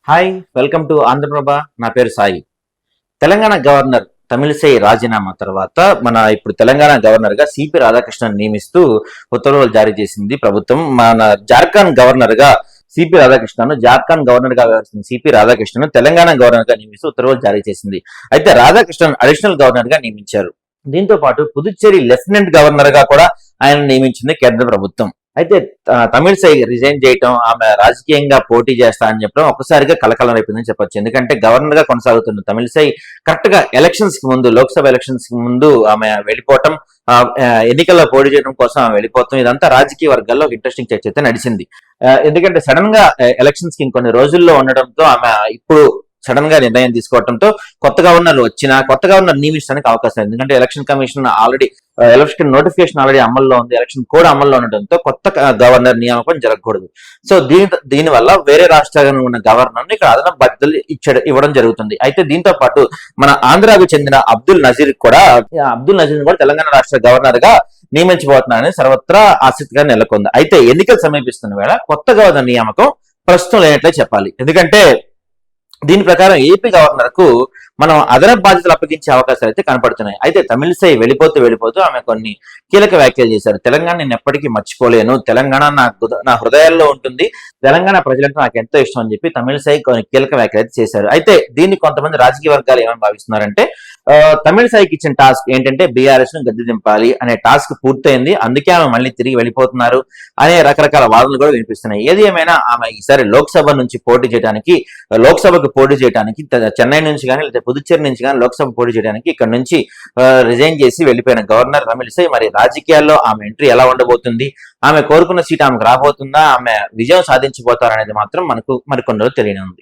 Hi, welcome to Andhraprabha. నా పేరు Sai. Telangana governor Tamilisai రాజీనామా తర్వాత ఇప్పుడు తెలంగాణ గవర్నర్ గా సిపి రాధాకృష్ణన్ నియమిస్తూ ఉత్తర్వులు జారీ చేసింది ప్రభుత్వం. మన జార్ఖండ్ గవర్నర్ గా సిపి రాధాకృష్ణన్, జార్ఖండ్ గవర్నర్ గా వ్యవహరిస్తున్న సిపి రాధాకృష్ణన్ తెలంగాణ గవర్నర్ గా నియమిస్తూ ఉత్తర్వులు జారీ చేసింది. అయితే రాధాకృష్ణన్ అడిషనల్ గవర్నర్ గా నియమించారు. దీంతో పాటు పుదుచ్చేరి లెఫ్టినెంట్ గవర్నర్ గా కూడా ఆయన నియమించింది కేంద్ర ప్రభుత్వం. అయితే తమిళిసై రిజైన్ చేయటం, ఆమె రాజకీయంగా పోటీ చేస్తా అని చెప్పడం ఒక్కసారిగా కలకలం రేపిందని చెప్పొచ్చు. ఎందుకంటే గవర్నర్ గా కొనసాగుతున్న తమిళిసై కరెక్ట్ గా ఎలక్షన్స్ కి ముందు, లోక్సభ ఎలక్షన్స్ కి ముందు ఆమె వెళ్ళిపోవటం, ఎన్నికల్లో పోటీ చేయడం కోసం ఆమె వెళ్ళిపోవటం, ఇదంతా రాజకీయ వర్గాల్లో ఇంట్రెస్టింగ్ చర్చ అయితే నడిచింది. ఎందుకంటే సడన్ గా ఎలక్షన్స్ కి ఇంకొన్ని రోజుల్లో ఉండడంతో ఆమె ఇప్పుడు సడన్ గా నిర్ణయం తీసుకోవడంతో కొత్త గవర్నర్ నియమించడానికి అవకాశం ఉంది. ఎందుకంటే election commission already election notification already అమల్లో ఉంది, ఎలక్షన్ కోడ్ అమల్లో ఉండడంతో కొత్త గవర్నర్ నియామకం జరగకూడదు. సో దీనివల్ల వేరే రాష్ట్రాల్లో ఉన్న గవర్నర్ ఇక్కడ అదనపు బాధ్యతలు ఇవ్వడం జరుగుతుంది. అయితే దీంతో పాటు మన ఆంధ్రాకు చెందిన అబ్దుల్ నజీర్ కూడా తెలంగాణ రాష్ట్ర గవర్నర్ గా నియమించబోతున్నారని సర్వత్రా ఆసక్తిగా నెలకొంది. అయితే ఎన్నికలు సమీపిస్తున్న వేళ కొత్త గవర్నర్ నియామకం ప్రస్తుతం లేనట్లే చెప్పాలి. ఎందుకంటే దీని ప్రకారం ఏపీ గవర్నర్ కు మనం అదనపు బాధ్యతలు అప్పగించే అవకాశాలు అయితే కనపడుతున్నాయి. అయితే తమిళిసై వెళ్ళిపోతూ ఆమె కొన్ని కీలక వ్యాఖ్యలు చేశారు. తెలంగాణ నేను ఎప్పటికీ మర్చిపోలేను, తెలంగాణ నా హృదయాల్లో ఉంటుంది, తెలంగాణ ప్రజలంటే నాకు ఎంతో ఇష్టం అని చెప్పి తమిళిసై కొన్ని కీలక వ్యాఖ్యలు అయితే చేశారు. అయితే దీన్ని కొంతమంది రాజకీయ వర్గాలు ఏమని భావిస్తున్నారంటే, తమిళిసైకి ఇచ్చిన టాస్క్ ఏంటంటే బీఆర్ఎస్ ను గద్దె దింపాలి అనే టాస్క్ పూర్తయింది, అందుకే ఆమె మళ్ళీ తిరిగి వెళ్ళిపోతున్నారు అనే రకరకాల వాదనలు కూడా వినిపిస్తున్నాయి. ఏది ఏమైనా ఆమె ఈసారి లోక్సభకు పోటీ చేయడానికి చెన్నై నుంచి కానీ లేదా పుదుచ్చేరి నుంచి కానీ లోక్సభ పోటీ చేయడానికి ఇక్కడ నుంచి రిజైన్ చేసి వెళ్ళిపోయిన గవర్నర్ తమిళిసై మరి రాజకీయాల్లో ఆమె ఎంట్రీ ఎలా ఉండబోతుంది, ఆమె కోరుకున్న సీట్ ఆమెకు రాబోతుందా, ఆమె విజయం సాధించబోతారనేది మాత్రం మనకు మరికొన్ని రోజులు తెలియనుంది.